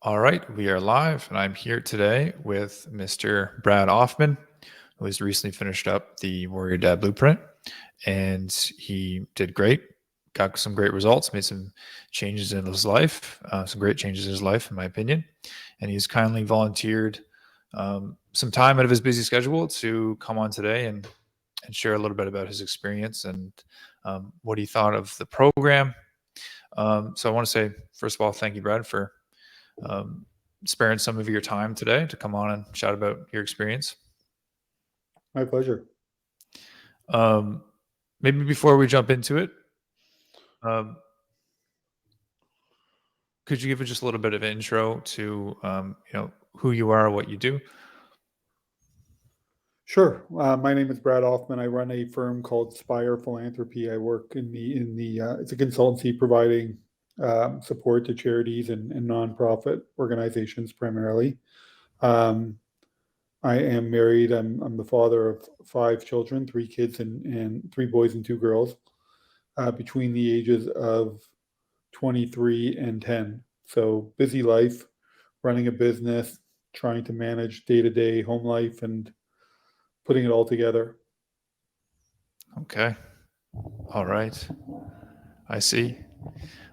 All right, we are live, and I'm here today with Mr. Brad Offman, who has recently finished up the Warrior Dad Blueprint, and he did great. Got some great results, made some changes in his life, some great changes in his life, in my opinion. And he's kindly volunteered some time out of his busy schedule to come on today and share a little bit about his experience and what he thought of the program. So I want to say, first of all, thank you, Brad, for um, sparing some of your time today to come on and chat about your experience. My pleasure. Um, Maybe before we jump into it, um, could you give us just a little bit of an intro to who you are, what you do? Sure. My name is Brad Offman. I run a firm called Spire Philanthropy. I work in the it's a consultancy providing support to charities and nonprofit organizations primarily. Um, I am married. I'm the father of five children, three kids and three boys and two girls, between the ages of 23 and 10. So busy life, running a business, trying to manage day to day home life and putting it all together. Okay. All right. I see.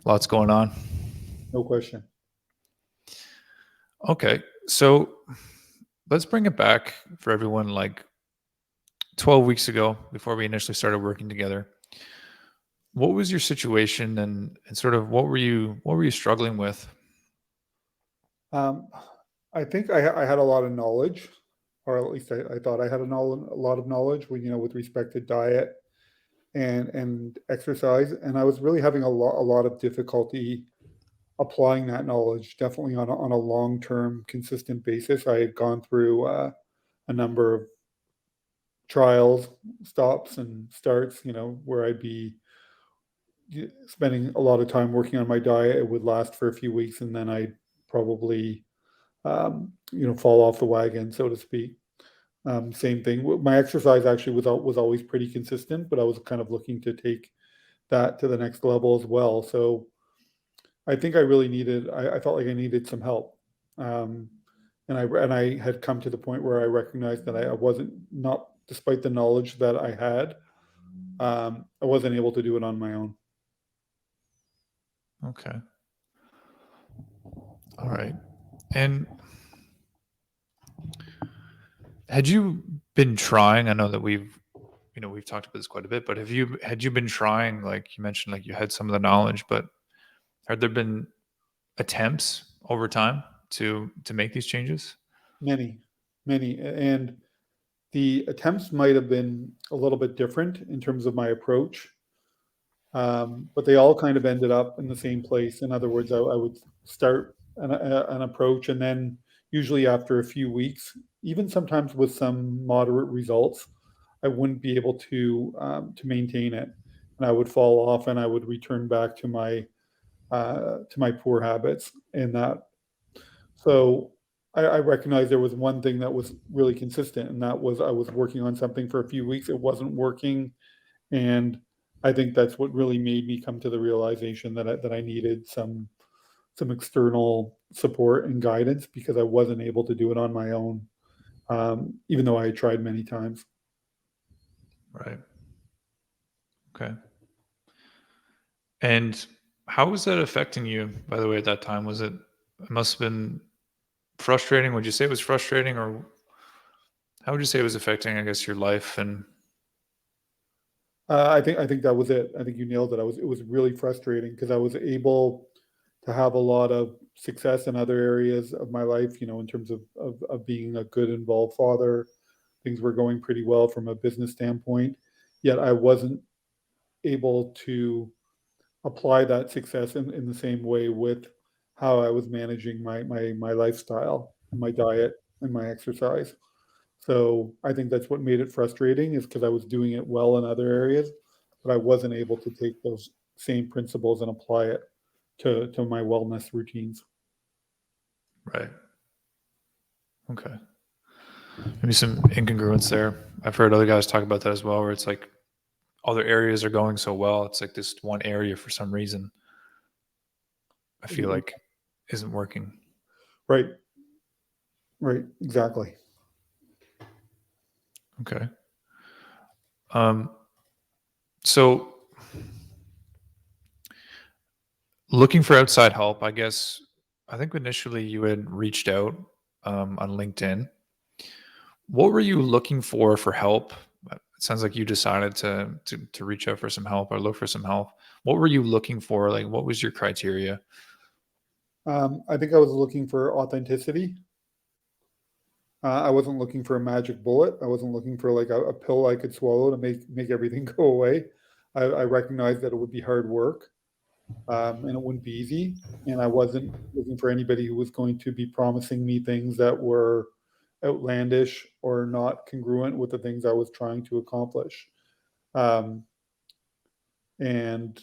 Lots going on. No question. Okay. So let's bring it back for everyone like 12 weeks ago before we initially started working together. What was your situation and sort of what were you struggling with? Um, I think I had a lot of knowledge, or at least I thought I had a lot of knowledge with respect to diet and exercise, and I was really having a lot of difficulty applying that knowledge. Definitely on a long term, consistent basis. I had gone through a number of trials, stops, and starts. Where I'd be spending a lot of time working on my diet. It would last for a few weeks, and then I'd probably fall off the wagon, so to speak. Same thing. My exercise actually was always pretty consistent, but I was kind of looking to take that to the next level as well. So I think I felt like I needed some help. Um, and I had come to the point where I recognized that I wasn't, not despite the knowledge that I had, I wasn't able to do it on my own. Okay. All right. And had you been trying? I know that we've talked about this quite a bit, but had you been trying, like you mentioned, like you had some of the knowledge, but had there been attempts over time to make these changes? Many, many, and the attempts might have been a little bit different in terms of my approach, but they all kind of ended up in the same place. In other words, I would start an approach, and then usually after a few weeks, even sometimes with some moderate results, I wouldn't be able to maintain it, and I would fall off, and I would return back to my poor habits. And that so I recognized there was one thing that was really consistent, and that was I was working on something for a few weeks. It wasn't working, and I think that's what really made me come to the realization that I needed some external support and guidance because I wasn't able to do it on my own, even though I had tried many times. Right. Okay. And how was that affecting you, by the way, at that time? It must have been frustrating. Would you say it was frustrating, or how would you say it was affecting, I guess, your life? And I think that was it. I think you nailed it. It was really frustrating because I was able to have a lot of success in other areas of my life. In terms of being a good involved father, things were going pretty well from a business standpoint. Yet I wasn't able to apply that success in the same way with how I was managing my lifestyle and my diet and my exercise. So I think that's what made it frustrating is because I was doing it well in other areas, but I wasn't able to take those same principles and apply it to my wellness routines. right. Okay. Maybe some incongruence there. I've heard other guys talk about that as well, where it's like other areas are going so well. It's like this one area for some reason I feel like isn't working. Right. Right. Exactly. Okay. Um, so looking for outside help, I guess, I think initially you had reached out on LinkedIn. What were you looking for help? It sounds like you decided to reach out for some help or look for some help. What were you looking for? Like, what was your criteria? I think I was looking for authenticity. I wasn't looking for a magic bullet. I wasn't looking for like a pill I could swallow to make everything go away. I recognized that it would be hard work, and it wouldn't be easy. And I wasn't looking for anybody who was going to be promising me things that were outlandish or not congruent with the things I was trying to accomplish. Um, and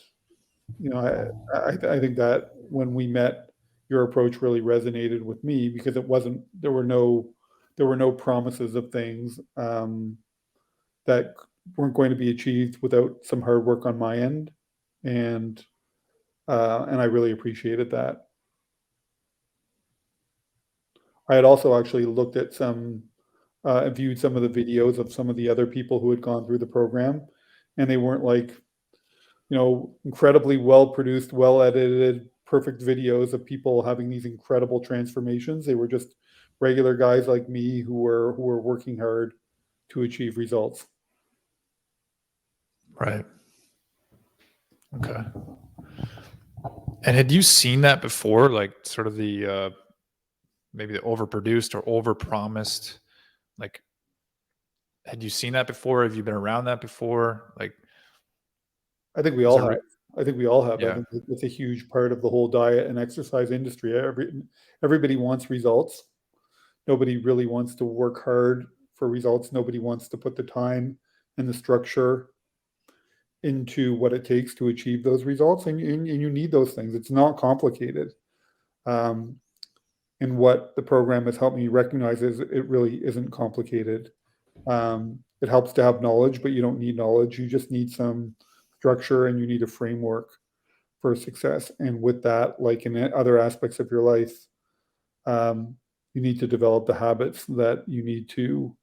you know, I think that when we met, your approach really resonated with me because it wasn't there were no promises of things that weren't going to be achieved without some hard work on my end, and and I really appreciated that. I had also actually looked at some viewed some of the videos of some of the other people who had gone through the program, and they weren't like incredibly well produced, well edited, perfect videos of people having these incredible transformations. They were just regular guys like me who were working hard to achieve results. Right. Okay. And had you seen that before, like sort of the maybe the overproduced or overpromised? Like, had you seen that before? Have you been around that before? Like, I think we was all there? have. I think we all have. I Yeah. think it's a huge part of the whole diet and exercise industry. Everybody wants results. Nobody really wants to work hard for results. Nobody wants to put the time and the structure into what it takes to achieve those results. And you need those things. It's not complicated. Um, and what the program has helped me recognize is it really isn't complicated. It helps to have knowledge, but you don't need knowledge. You just need some structure and you need a framework for success. And with that, like in other aspects of your life, um, you need to develop the habits that you need to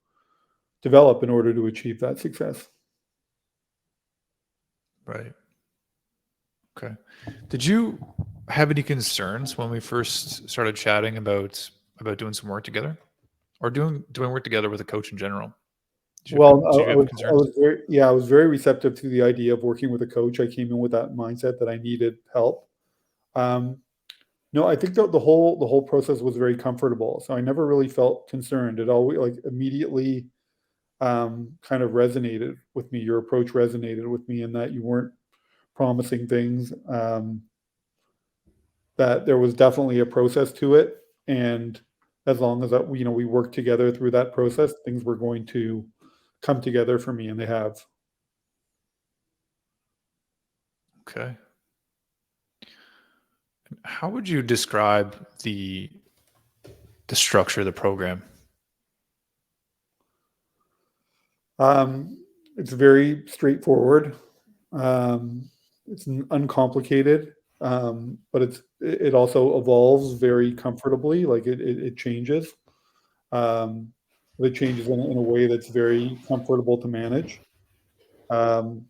develop in order to achieve that success. Right. Okay. Did you have any concerns when we first started chatting about doing some work together, or doing work together with a coach in general? Well, Did you have I concerns? was very, yeah, I was very receptive to the idea of working with a coach. I came in with that mindset that I needed help. Um, no, I think the whole process was very comfortable. So I never really felt concerned. It always like immediately kind of resonated with me. Your approach resonated with me in that you weren't promising things. That there was definitely a process to it, and as long as that we worked together through that process, things were going to come together for me, and they have. Okay. How would you describe the structure of the program? It's very straightforward. It's uncomplicated, but it also evolves very comfortably. Like it changes. Um, it changes in a way that's very comfortable to manage. Um,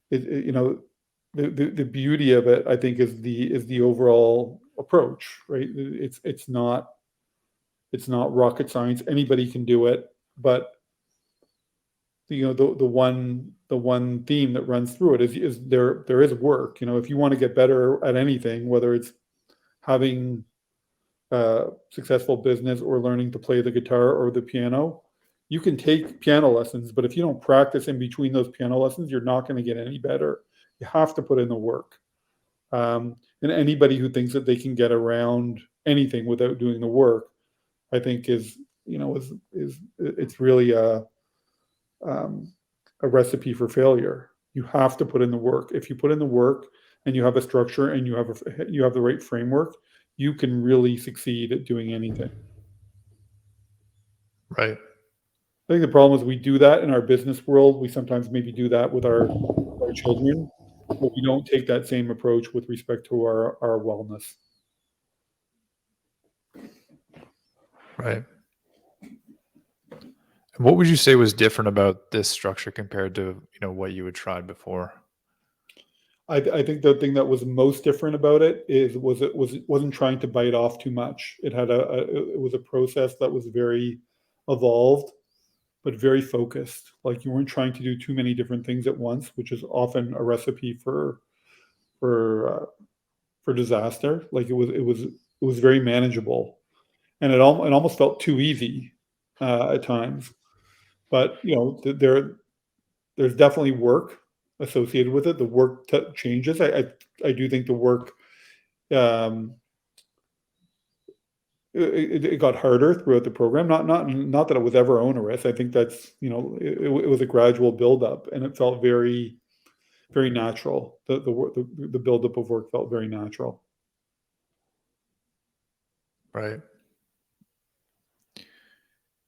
the beauty of it, I think, is the overall approach, right? It's not rocket science. Anybody can do it, but the one theme that runs through it is there is work. If you want to get better at anything, whether it's having a successful business or learning to play the guitar or the piano, you can take piano lessons, but if you don't practice in between those piano lessons, you're not going to get any better. You have to put in the work. And anybody who thinks that they can get around anything without doing the work, I think is it's really um, a recipe for failure. You have to put in the work. If you put in the work and you have a structure and you have the right framework, you can really succeed at doing anything. Right. I think the problem is we do that in our business world. We sometimes maybe do that with our children, but we don't take that same approach with respect to our wellness. Right. And what would you say was different about this structure compared to, what you had tried before? I think the thing that was most different about it is it wasn't trying to bite off too much. It had it was a process that was very evolved, but very focused. Like you weren't trying to do too many different things at once, which is often a recipe for for disaster. Like it was very manageable, and it almost felt too easy at times. But there's definitely work associated with it. The work changes. I do think the work um, it got harder throughout the program. Not that it was ever onerous. I think that's it was a gradual buildup, and it felt very natural. The buildup of work felt very natural. Right.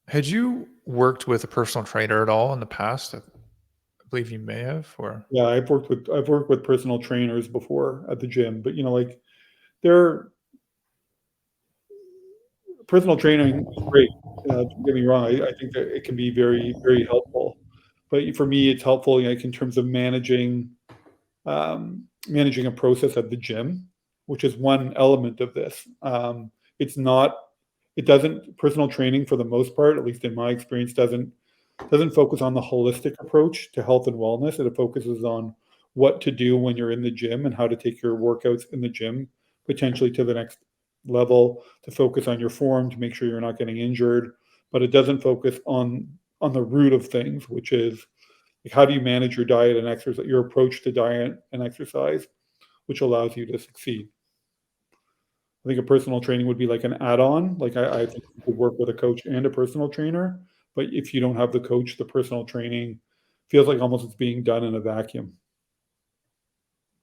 Had you worked with a personal trainer at all in the past? I believe you may have, or Yeah, I've worked with personal trainers before at the gym, but like they're personal training is great. Don't get me wrong. I think that it can be very helpful, but for me, it's helpful like in terms of managing a process at the gym, which is one element of this. It's not. It doesn't. Personal training, for the most part, at least in my experience, doesn't focus on the holistic approach to health and wellness. It focuses on what to do when you're in the gym and how to take your workouts in the gym potentially to the next level, to focus on your form to make sure you're not getting injured. But it doesn't focus on the root of things, which is like how do you manage your diet and exercise, your approach to diet and exercise, which allows you to succeed. I think a personal training would be like an add-on. Like I think you could work with a coach and a personal trainer, but if you don't have the coach, the personal training feels like almost it's being done in a vacuum.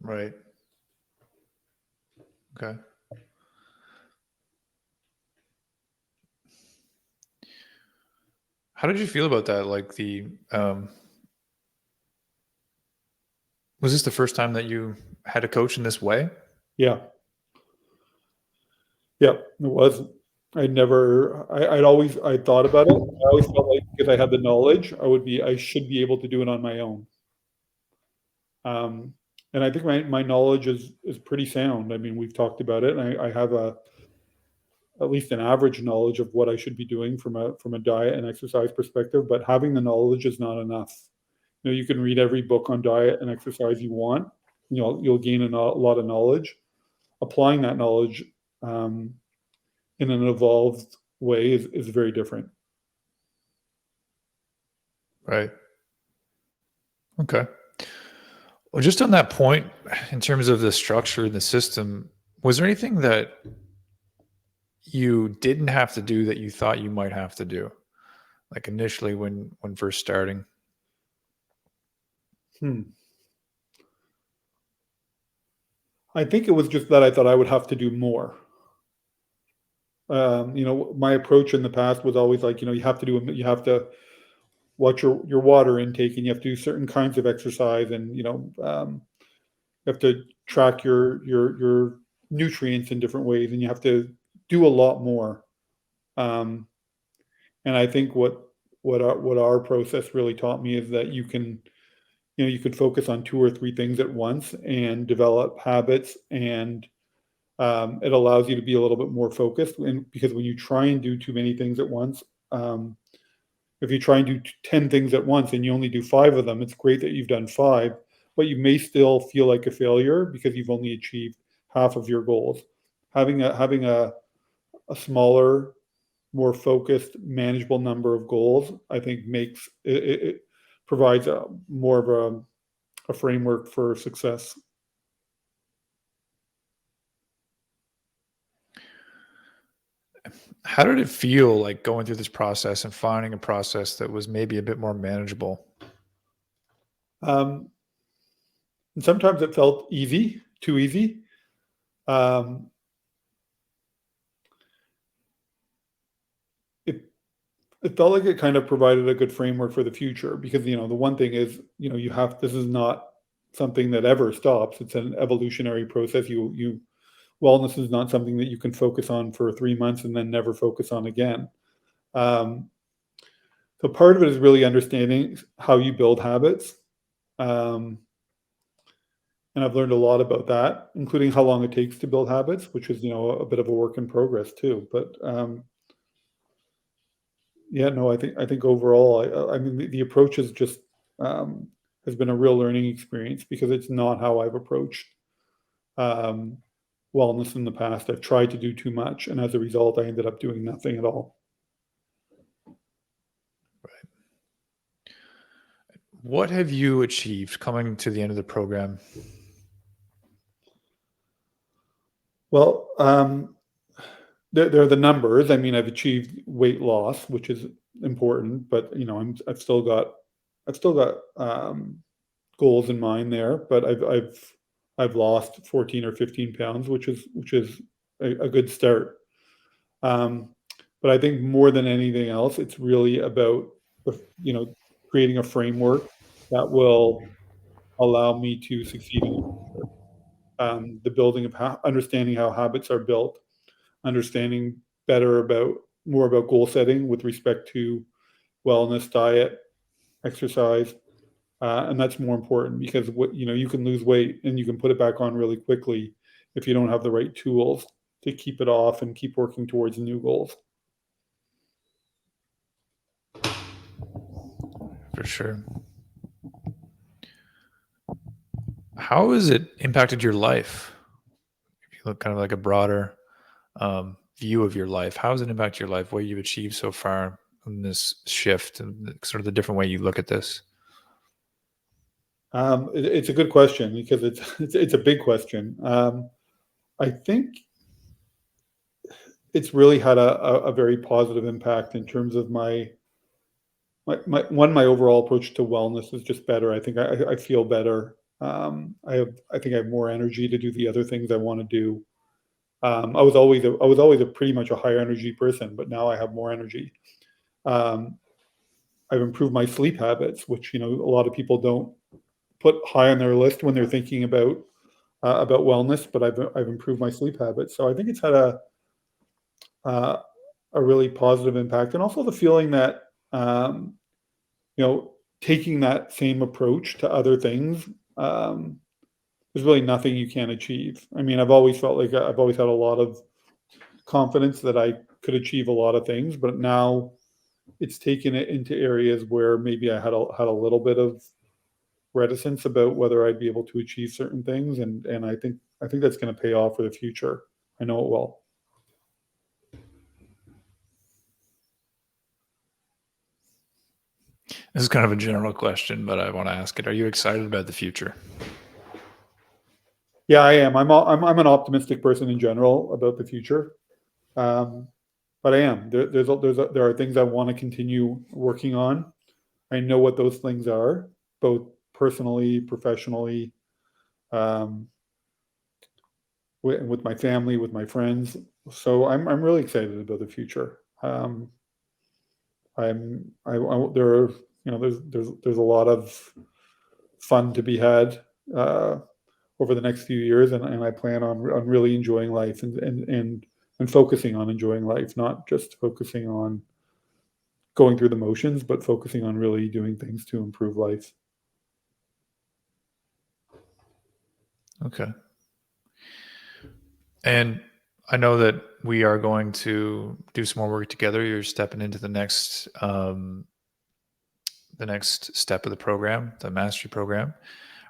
right? Okay. How did you feel about that? Like was this the first time that you had a coach in this way? Yeah, yeah, it was. I thought about it. I always felt like because I had the knowledge, I should be able to do it on my own. Um, and I think my knowledge is pretty sound. I mean, we've talked about it, and I have at least an average knowledge of what I should be doing from a diet and exercise perspective. But having the knowledge is not enough. You can read every book on diet and exercise you want. You'll gain a lot of knowledge. Applying that knowledge um, in an evolved way is very different. Right. Okay. Well, just on that point, in terms of the structure and the system, was there anything that you didn't have to do that you thought you might have to do, like initially when first starting? Hmm. I think it was just that I thought I would have to do more. My approach in the past was always like, you have to watch your water intake, and you have to do certain kinds of exercise, and you have to track your nutrients in different ways, and you have to do a lot more. Um, and I think what our process really taught me is that you could focus on two or three things at once and develop habits, and it allows you to be a little bit more focused. And because when you try and do too many things at once, um, if you try and do 10 things at once and you only do five of them, it's great that you've done five, but you may still feel like a failure because you've only achieved half of your goals. Having a smaller, more focused, manageable number of goals, I think makes it provides more of a framework for success. How did it feel like going through this process and finding a process that was maybe a bit more manageable? Um, and sometimes it felt easy, too easy. Um, it it felt like it kind of provided a good framework for the future because the one thing is you have this is not something that ever stops. It's an evolutionary process. You wellness is not something that you can focus on for 3 months and then never focus on again. Um, so part of it is really understanding how you build habits. Um, and I've learned a lot about that, including how long it takes to build habits, which is, a bit of a work in progress too. But yeah, no, I think overall, I mean, the approach is just um, has been a real learning experience because it's not how I've approached um, wellness in the past. I've tried to do too much, and as a result, I ended up doing nothing at all. What have you achieved coming to the end of the program? Well, there are the numbers. I mean, I've achieved weight loss, which is important, but I've still got goals in mind there. But I've lost 14 or 15 pounds, which is a good start. Um, but I think more than anything else, it's really about you know creating a framework that will allow me to succeed in the building of understanding how habits are built, understanding more about goal setting with respect to wellness, diet, exercise, and that's more important because you can lose weight and you can put it back on really quickly if you don't have the right tools to keep it off and keep working towards new goals. For sure. How has it impacted your life? If you look kind of like a broader view of your life, how has it impacted your life? What you've achieved so far in this shift and sort of the different way you look at this? It's a good question because it's a big question. I think it's really had a very positive impact in terms of my overall approach to wellness is just better. I think I feel better. I think I have more energy to do the other things I want to do. I was always a pretty much a higher energy person, but now I have more energy. Um, I've improved my sleep habits, which a lot of people don't put high on their list when they're thinking about wellness. But I've improved my sleep habits, so I think it's had uh, a really positive impact, and also the feeling that um, you know taking that same approach to other things. There's really nothing you can't achieve. I mean, I've always felt like I've always had a lot of confidence that I could achieve a lot of things, but now it's taken it into areas where maybe I had a little bit of reticence about whether I'd be able to achieve certain things, and I think that's going to pay off for the future. I know it will. This is kind of a general question, but I want to ask it. Are you excited about the future? Yeah, I am. I'm an optimistic person in general about the future, um, but I am. There are things I want to continue working on. I know what those things are, both personally, professionally, um, with my family, with my friends. So I'm really excited about the future. There are there's a lot of fun to be had uh, over the next few years, and I plan on really enjoying life and focusing on enjoying life, not just focusing on going through the motions, but focusing on really doing things to improve life. Okay. And I know that we are going to do some more work together. You're stepping into the next step of the program, the mastery program.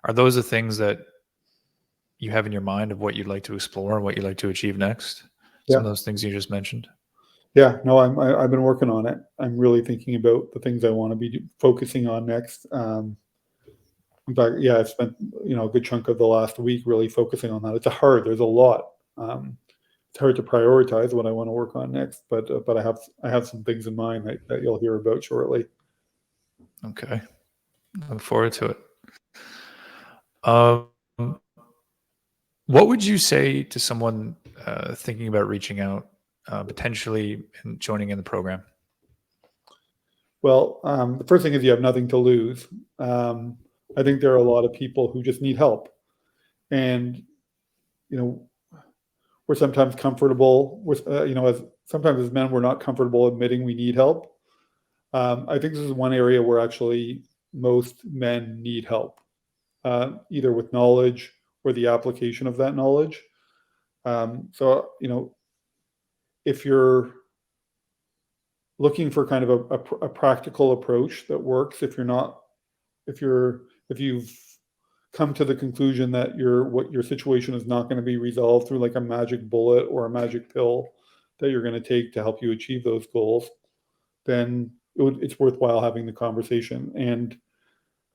Are those the things that you have in your mind of what you'd like to explore and what you'd like to achieve next? Some Yeah, of those things you just mentioned. yeah. No, I've been working on it. I'm really thinking about the things I want to be focusing on next. In fact, yeah, I spent a good chunk of the last week really focusing on that. There's a lot. Um, it's hard to prioritize what I want to work on next, but I have some things in mind that you'll hear about shortly. Okay. Look forward to it. Um, what would you say to someone thinking about reaching out, potentially and joining in the program? Well, the first thing is you have nothing to lose. Um, I think there are a lot of people who just need help, and you know we're sometimes comfortable with, as sometimes as men, we're not comfortable admitting we need help. I think this is one area where actually most men need help, either with knowledge or the application of that knowledge. So, if you're looking for kind of a practical approach that works, if you've come to the conclusion that your situation is not going to be resolved through like a magic bullet or a magic pill that you're going to take to help you achieve those goals, then it's worthwhile having the conversation. And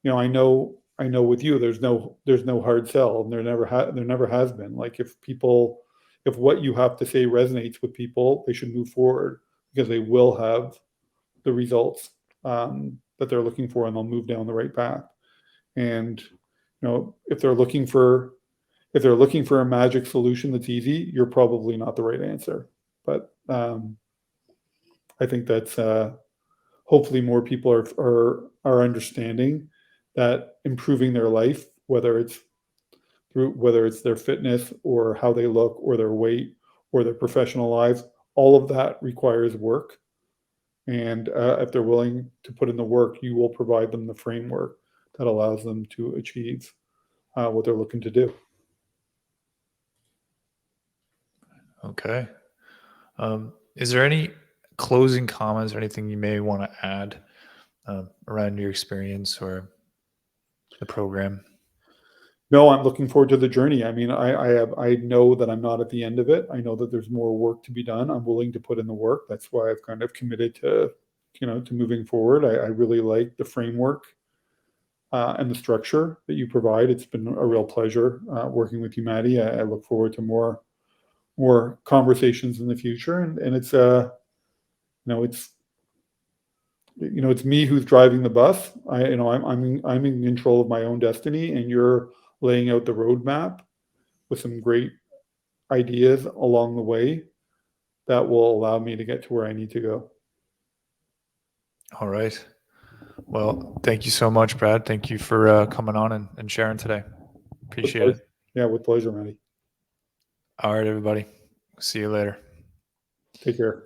I know with you, there's no hard sell, and there never has been. Like if what you have to say resonates with people, they should move forward because they will have the results that they're looking for, and they'll move down the right path. And if they're looking for a magic solution that's easy, you're probably not the right answer. But I think that's hopefully more people are understanding that improving their life, whether it's their fitness or how they look or their weight or their professional lives, all of that requires work. And if they're willing to put in the work, you will provide them the framework that allows them to achieve what they're looking to do. Okay. Is there any closing comments or anything you may want to add around your experience or the program? No, I'm looking forward to the journey. I mean, I know that I'm not at the end of it. I know that there's more work to be done. I'm willing to put in the work. That's why I've kind of committed to moving forward. I really like the framework and the structure that you provide. It's been a real pleasure working with you, Maddie. I look forward to more conversations in the future. And it's it's it's me who's driving the bus. I'm in control of my own destiny, and you're laying out the roadmap with some great ideas along the way that will allow me to get to where I need to go. All right. Well, thank you so much, Brad. Thank you for coming on and sharing today. With Appreciate pleasure. it. Yeah, with pleasure, Maddie. All right, everybody. See you later. Take care.